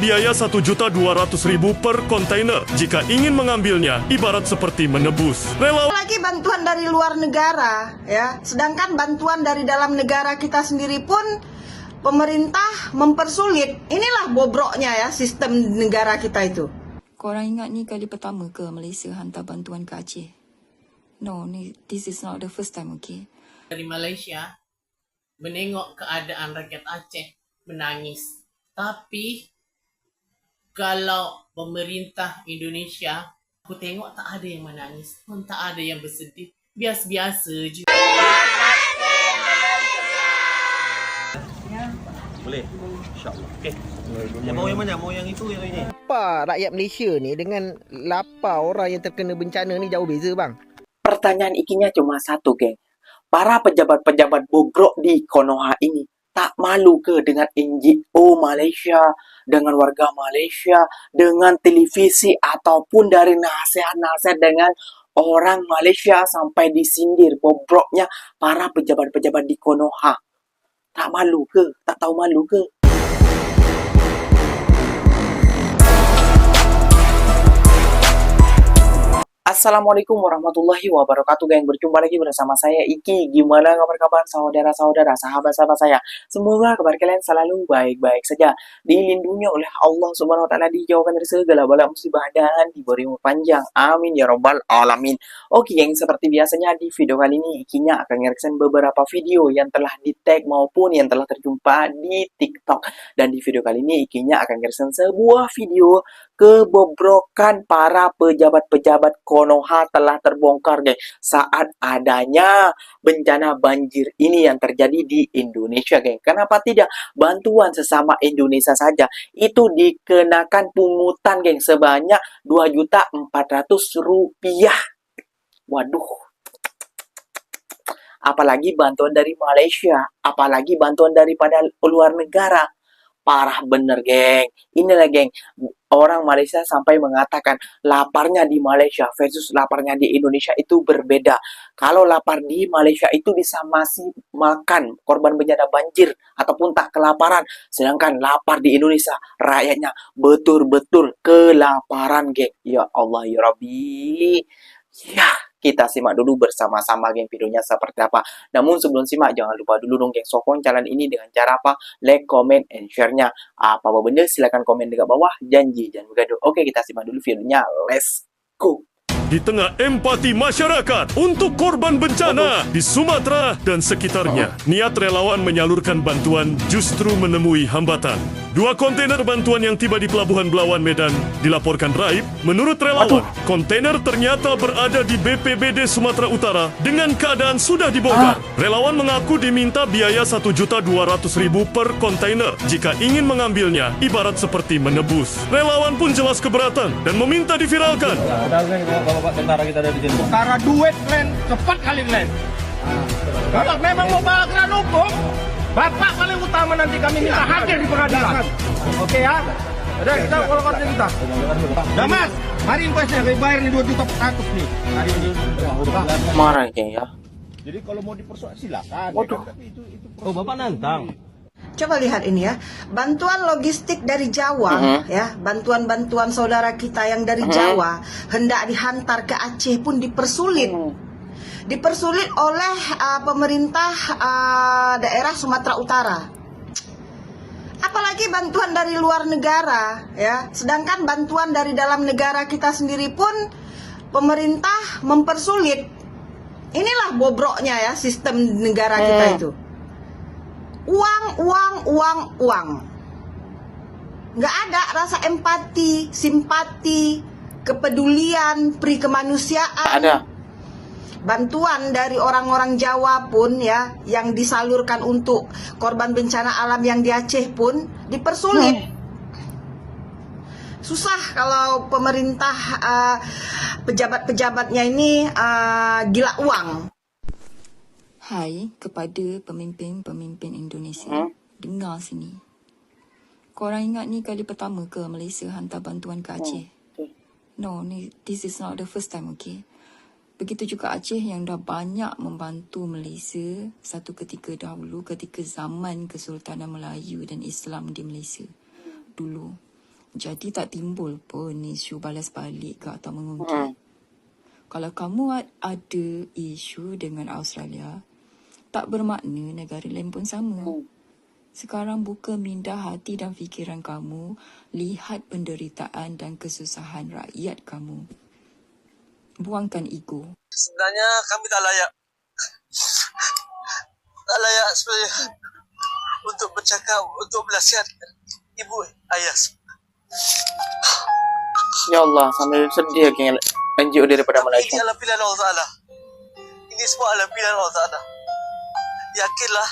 Biaya Rp1.200.000 per kontainer. Jika ingin mengambilnya, ibarat seperti menebus. Lagi bantuan dari luar negara, ya. Sedangkan bantuan dari dalam negara kita sendiri pun pemerintah mempersulit. Inilah bobroknya ya sistem negara kita itu. Korang ingat ni kali pertama ke Malaysia hantar bantuan ke Aceh? No, this is not the first time, okay? Dari Malaysia menengok keadaan rakyat Aceh menangis. Tapi kalau pemerintah Indonesia, aku tengok tak ada yang menangis pun, tak ada yang bersedih. Biasa-biasa je. Boleh? InsyaAllah. Okey. Yang mau yang mana? Mau yang itu yang ini? Apa rakyat Malaysia ni dengan 8 orang yang terkena bencana ni jauh beza bang? Pertanyaan ikinya cuma satu, geng. Para pejabat-pejabat bobrok di Konoha ini tak malu ke dengan NGO Malaysia, dengan warga Malaysia, dengan televisi ataupun dari nasihat-nasihat dengan orang Malaysia sampai disindir bobroknya para pejabat-pejabat di Konoha. Tak malu ke? Tak tahu malu ke? Assalamualaikum warahmatullahi wabarakatuh, geng. Berjumpa lagi bersama saya Iki. Gimana kabar saudara-saudara, sahabat-sahabat saya? Semoga kabar kalian selalu baik-baik saja, dilindungi oleh Allah Subhanahu wa taala, dijauhkan dari segala bala musibah dan diberi umur panjang. Amin ya rabbal alamin. Oke, geng, seperti biasanya di video kali ini Ikinya akan nge-reaction beberapa video yang telah di-tag maupun yang telah terjumpa di TikTok. Dan di video kali ini Ikinya akan nge-reaction sebuah video kebobrokan para pejabat-pejabat Konoha telah terbongkar, geng, saat adanya bencana banjir ini yang terjadi di Indonesia, geng. Kenapa tidak bantuan sesama Indonesia saja itu dikenakan pungutan, geng, sebanyak Rp2.400.000. Waduh. Apalagi bantuan dari Malaysia, apalagi bantuan daripada luar negara. Parah bener, geng. Inilah, geng, orang Malaysia sampai mengatakan laparnya di Malaysia versus laparnya di Indonesia itu berbeda. Kalau lapar di Malaysia itu bisa masih makan korban bencana banjir ataupun tak kelaparan. Sedangkan lapar di Indonesia, rakyatnya betul-betul kelaparan, geng. Ya Allah, ya Rabbi. Ya, kita simak dulu bersama-sama, geng, videonya seperti apa. Namun sebelum simak, jangan lupa dulu dong, geng, sokong channel ini dengan cara apa? Like, comment, and share-nya. Apa benda silahkan komen dekat bawah. Janji jangan bergaduh. Oke, kita simak dulu videonya. Let's go. Di tengah empati masyarakat untuk korban bencana di Sumatera dan sekitarnya, niat relawan menyalurkan bantuan justru menemui hambatan. 2 kontainer bantuan yang tiba di Pelabuhan Belawan, Medan dilaporkan raib. Menurut relawan, kontainer ternyata berada di BPBD Sumatera Utara dengan keadaan sudah dibongkar. Relawan mengaku diminta biaya Rp1.200.000 per kontainer. Jika ingin mengambilnya, ibarat seperti menebus. Relawan pun jelas keberatan dan meminta diviralkan. Kalau tentara kita ada di sini. Perkara duit, Glenn. Cepat kali, Glenn. Kalau memang mau bawa kena hukum, Bapak paling utama, nanti kami minta hadir di pengadilan. Oke ya? Udah, kita kalau kerja kita. Udah, Mas. Hari invoice-nya, bayar nih Rp2.400.000 nih. Hari ini. Marah, geng, ya. Jadi kalau mau dipersoal silakan. Waduh. Oh, Bapak nantang. Coba lihat ini ya, bantuan logistik dari Jawa, ya, bantuan-bantuan saudara kita yang dari Jawa hendak dihantar ke Aceh pun dipersulit. Dipersulit oleh pemerintah daerah Sumatera Utara. Apalagi bantuan dari luar negara, ya. Sedangkan bantuan dari dalam negara kita sendiri pun pemerintah mempersulit. Inilah bobroknya ya sistem negara kita itu. Uang. Nggak ada rasa empati, simpati, kepedulian, pri kemanusiaan. Ada. Bantuan dari orang-orang Jawa pun ya, yang disalurkan untuk korban bencana alam yang di Aceh pun dipersulit. Susah kalau pemerintah pejabat-pejabatnya ini gila uang. Hai kepada pemimpin-pemimpin Indonesia. Dengar sini. Korang ingat ni kali pertama ke Malaysia hantar bantuan ke Aceh? No, this is not the first time, okay? Begitu juga Aceh yang dah banyak membantu Malaysia satu ketika dahulu, ketika zaman Kesultanan Melayu dan Islam di Malaysia dulu. Jadi tak timbul pun isu balas balik ke atau mengungkit. Kalau kamu ada isu dengan Australia, tak bermakna negara lain pun sama. Sekarang buka minda hati dan fikiran kamu, lihat penderitaan dan kesusahan rakyat kamu. Buangkan ego. Sebenarnya kami tak layak sebenarnya untuk bercakap, untuk menasihatkan ibu ayah. Ya Allah, sambil sedih geng NGO daripada Ini Malaysia. adalah pilihan Allah Ta'ala. Ini semua adalah pilihan Allah Ta'ala. Yakinlah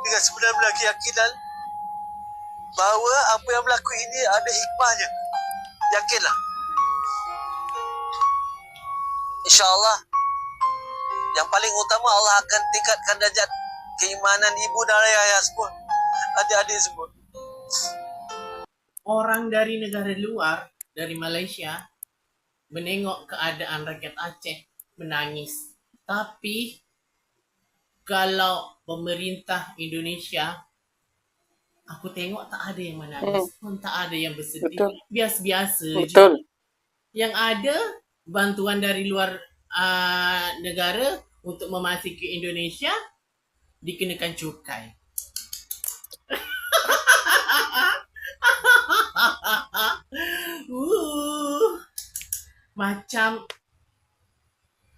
dengan sebenar-benar keyakinan bahawa apa yang berlaku ini ada hikmahnya. Yakinlah. InsyaAllah yang paling utama Allah akan tingkatkan darjat keimanan ibu dan ayah semua, adik-adik semua. Orang dari negara luar, dari Malaysia, menengok keadaan rakyat Aceh menangis. Tapi kalau pemerintah Indonesia, aku tengok tak ada yang menangis, pun tak ada yang bersedih. Betul. Biasa-biasa je. Betul. Yang ada bantuan dari luar negara untuk memasuki Indonesia dikenakan cukai. Macam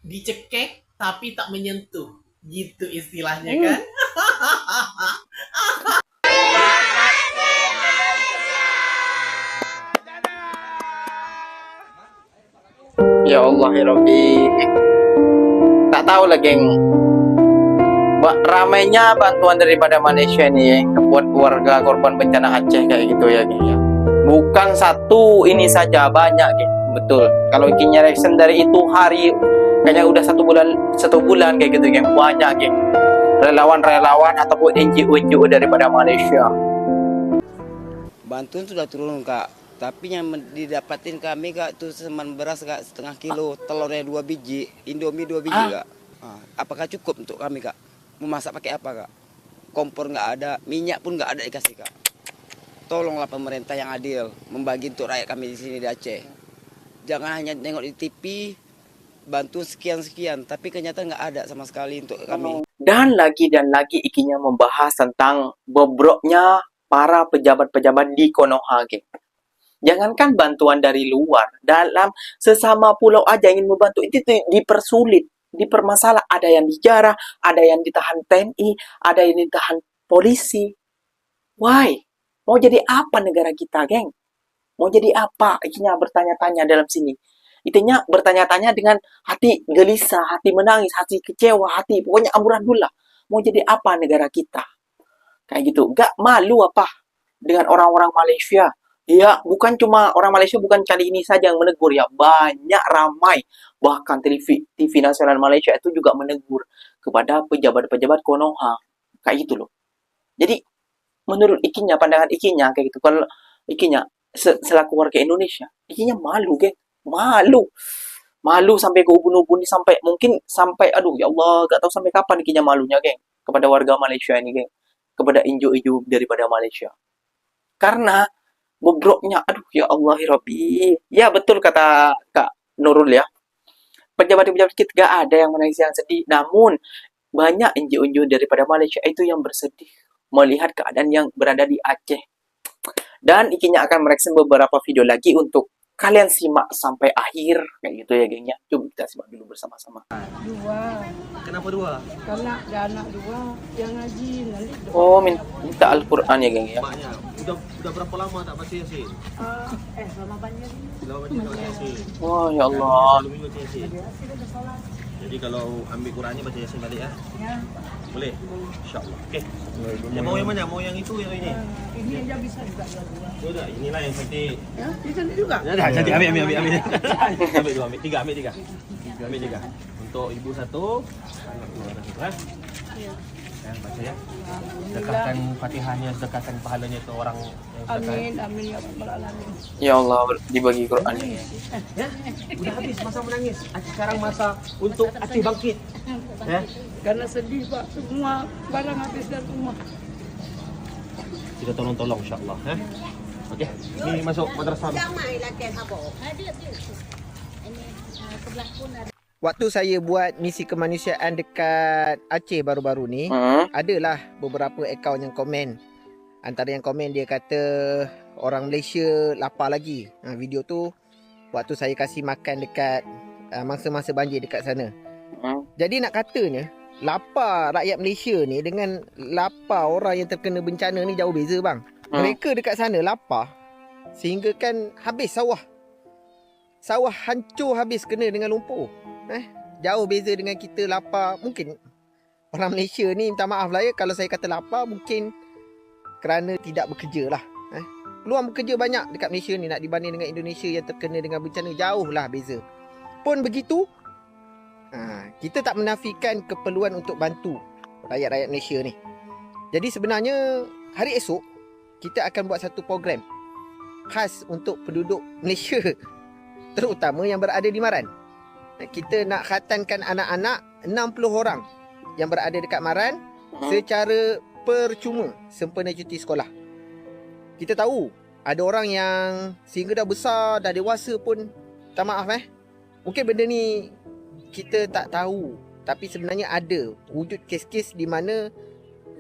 dicekek tapi tak menyentuh. Gitu istilahnya kan? Ya Allah ya Rabbi. Tak tahu lah geng. Ramainya bantuan daripada Malaysia ni buat keluarga korban bencana Aceh kayak gitu ya geng ya. Bukan satu ini saja, banyak geng. Betul. Kalau ikinya reaction dari itu hari kayaknya udah satu bulan kayak gitu geng. Banyak geng. Relawan-relawan ataupun NGO daripada Malaysia. Bantuan sudah turun kak, tapi yang didapatin kami kak tuh seman beras kak 1/2 kilo, telurnya 2 biji, Indomie 2 biji kak. Apakah cukup untuk kami kak? Mau masak pakai apa kak? Kompor nggak ada, minyak pun nggak ada dikasih kak. Tolonglah pemerintah yang adil membagi untuk rakyat kami di sini di Aceh. Jangan hanya tengok di TV bantu sekian, tapi kenyataan nggak ada sama sekali untuk kami. Dan lagi ikinya membahas tentang bobroknya para pejabat-pejabat di Konoha geng. Jangankan bantuan dari luar, dalam sesama pulau aja ingin membantu itu dipersulit, dipermasalah. Ada yang dijarah, ada yang ditahan TNI, ada yang ditahan polisi. Why? Mau jadi apa negara kita, geng? Mau jadi apa? Ikinya bertanya-tanya dalam sini. Itunya bertanya-tanya dengan hati gelisah, hati menangis, hati kecewa, hati pokoknya amburadullah. Mau jadi apa negara kita? Kayak gitu. Gak malu apa dengan orang-orang Malaysia? Ya, bukan cuma orang Malaysia, bukan kali ini saja yang menegur ya. Banyak ramai. Bahkan TV nasional Malaysia itu juga menegur kepada pejabat-pejabat Konoha. Kayak gitu loh. Jadi, menurut ikinya, pandangan ikinya kayak gitu. Kalau ikinya selaku warga Indonesia, ikinya malu, geng. Malu sampai ke ubun-ubun sampai mungkin sampai aduh ya Allah, gak tahu sampai kapan ikinya malunya, geng, kepada warga Malaysia ini, geng, kepada injo-injo daripada Malaysia. Karena bobroknya, aduh ya Allah ya Rabbi. Ya betul kata Kak Nurul ya. Pejabat-pejabat kita gak ada yang menangis yang sedih, namun banyak injo-injo daripada Malaysia itu yang bersedih melihat keadaan yang berada di Aceh. Dan ikinya akan mereaction beberapa video lagi untuk kalian simak sampai akhir kayak gitu ya gengnya. Coba kita simak dulu bersama-sama. Kenapa 2? Karena ada anak 2 yang ngaji nanti. Oh, minta Al-Quran ya geng ya. Maknya, udah berapa lama tak baca Yasin? Selama banyak. Sudah baca Yasin. Oh ya Allah. Belum baca Yasin. Jadi kalau ambil Qurannya baca Yasin balik ya. Boleh? InsyaAllah. Okey. Ya, mau yang mana? Mau yang itu yang ini? Ini aja bisa juga. Sudah, inilah yang cantik. Ya, ini cantik juga. Ya, dah, cantik. Ambil. Ambil 2, ambil 3. Ambil 3. Untuk ibu 1, anak 2 satu kan? Iya. Yang baca ya. Sedekahkan Fatihahnya, sedekahkan pahalanya itu orang yang sedekah. Amin ya rabbal alamin. Ya Allah dibagi Qurannya. Ya, udah habis masa menangis. Sekarang masa untuk Aceh bangkit. Ya. Karena sedih Pak, semua barang habis dari rumah. Kita tolong insya-Allah, ya. Okey, ni masuk madrasah. Waktu saya buat misi kemanusiaan dekat Aceh baru-baru ni, adalah beberapa akaun yang komen. Antara yang komen dia kata orang Malaysia lapar lagi. Video tu waktu saya kasih makan dekat mangsa-mangsa banjir dekat sana. Jadi nak katanya lapar rakyat Malaysia ni dengan lapar orang yang terkena bencana ni jauh beza bang. Mereka dekat sana lapar sehingga kan habis sawah. Sawah hancur habis kena dengan lumpur. Jauh beza dengan kita lapar. Mungkin orang Malaysia ni minta maaf lah ya kalau saya kata lapar, mungkin kerana tidak bekerja lah. Peluang bekerja banyak dekat Malaysia ni nak dibanding dengan Indonesia yang terkena dengan bencana, jauh lah beza. Pun begitu, kita tak menafikan keperluan untuk bantu rakyat-rakyat Malaysia ni. Jadi sebenarnya hari esok kita akan buat satu program khas untuk penduduk Malaysia, terutama yang berada di Maran. Kita nak khatankan anak-anak 60 orang yang berada dekat Maran secara percuma sempena cuti sekolah. Kita tahu ada orang yang sehingga dah besar, dah dewasa pun tak maaf mungkin benda ni kita tak tahu, tapi sebenarnya ada wujud kes-kes di mana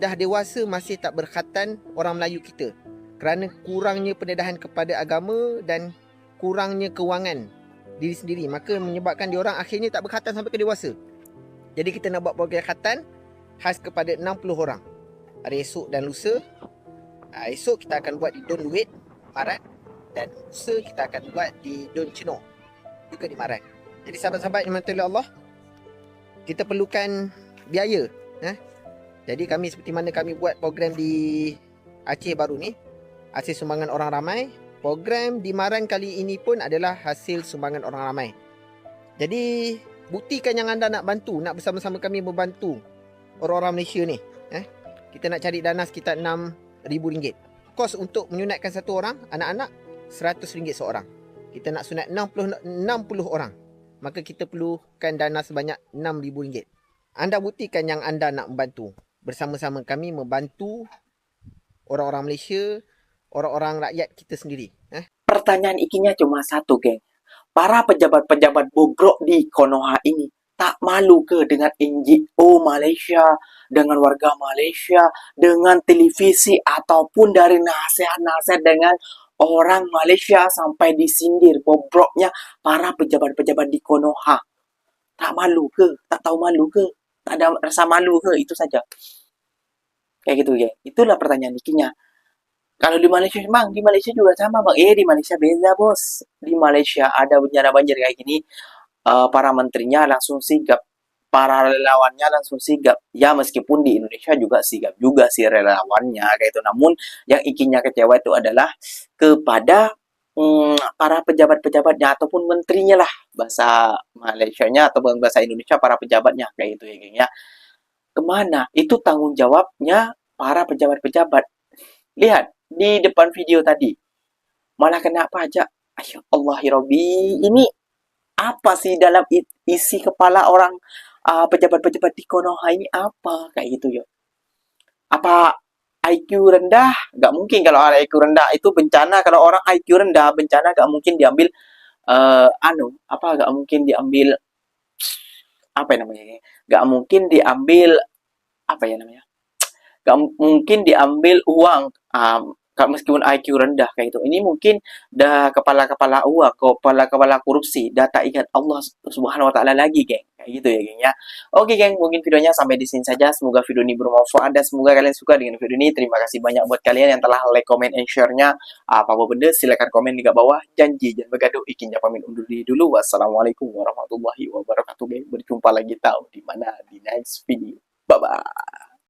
dah dewasa masih tak berkhatan orang Melayu kita kerana kurangnya pendedahan kepada agama dan kurangnya kewangan diri sendiri, maka menyebabkan diorang akhirnya tak berkhatan sampai ke dewasa. Jadi kita nak buat program khatan khas kepada 60 orang hari esok dan lusa. Esok kita akan buat di Don Luit, Maran, dan lusa kita akan buat di Don Cino, juga di Maran. Jadi sahabat-sahabat yang dirahmati Allah, kita perlukan biaya. Jadi kami seperti mana kami buat program di Aceh baru ni, hasil sumbangan orang ramai. Program di Maran kali ini pun adalah hasil sumbangan orang ramai. Jadi buktikan yang anda nak bantu, nak bersama-sama kami membantu orang-orang Malaysia ni. Kita nak cari dana sekitar RM6,000. Kos untuk menyunatkan satu orang, anak-anak, RM100 seorang. Kita nak sunat 60 orang, maka kita perlukan dana sebanyak RM6,000. Anda buktikan yang anda nak membantu. Bersama-sama kami membantu orang-orang Malaysia, orang-orang rakyat kita sendiri. Pertanyaan ikinya cuma satu, geng. Para pejabat-pejabat bobrok di Konoha ini tak malu ke dengan NGO Malaysia, dengan warga Malaysia, dengan televisi ataupun dari nasihat-nasihat dengan orang Malaysia sampai disindir bobroknya para pejabat-pejabat di Konoha? Tak malu ke? Tak tahu malu ke? Tak ada rasa malu ke? Itu saja. Kayak gitu, geng. Itulah pertanyaan ikinya. Kalau di Malaysia, bang, di Malaysia juga sama, bang. Di Malaysia beda, bos. Di Malaysia ada bencana banjir kayak gini, para menterinya langsung sigap, para relawannya langsung sigap. Ya, meskipun di Indonesia juga sigap juga sih relawannya kayak itu. Namun yang ikinya kecewa itu adalah kepada para pejabat-pejabatnya ataupun menterinya lah, bahasa Malaysianya ataupun bahasa Indonesia para pejabatnya kayak itu ya, geng ya. Kemana? Itu tanggung jawabnya para pejabat-pejabat. Lihat di depan video tadi, malah kena pajak. Ya Allah Rabbi, ini apa sih dalam isi kepala orang pejabat-pejabat di Konoha ini apa kayak gitu ya? Apa IQ rendah? Gak mungkin kalau orang IQ rendah itu bencana. Kalau orang IQ rendah bencana gak mungkin diambil gak mungkin diambil apa namanya? Gak mungkin diambil gak mungkin diambil uang meskipun IQ rendah kayak itu. Ini mungkin dah kepala-kepala uang, kepala-kepala korupsi, dah tak ingat Allah Subhanahu wa taala lagi, geng. Kayak gitu ya, geng ya. Oke, geng, mungkin videonya sampai di sini saja. Semoga video ini bermanfaat dan semoga kalian suka dengan video ini. Terima kasih banyak buat kalian yang telah like, comment, and share-nya. Apa-apa benda silakan komen di bawah. Janji jangan bergaduh. Ikinnya pamit undur diri dulu. Wassalamualaikum warahmatullahi wabarakatuh, geng. Berjumpa lagi tahu di mana di next video. Bye bye.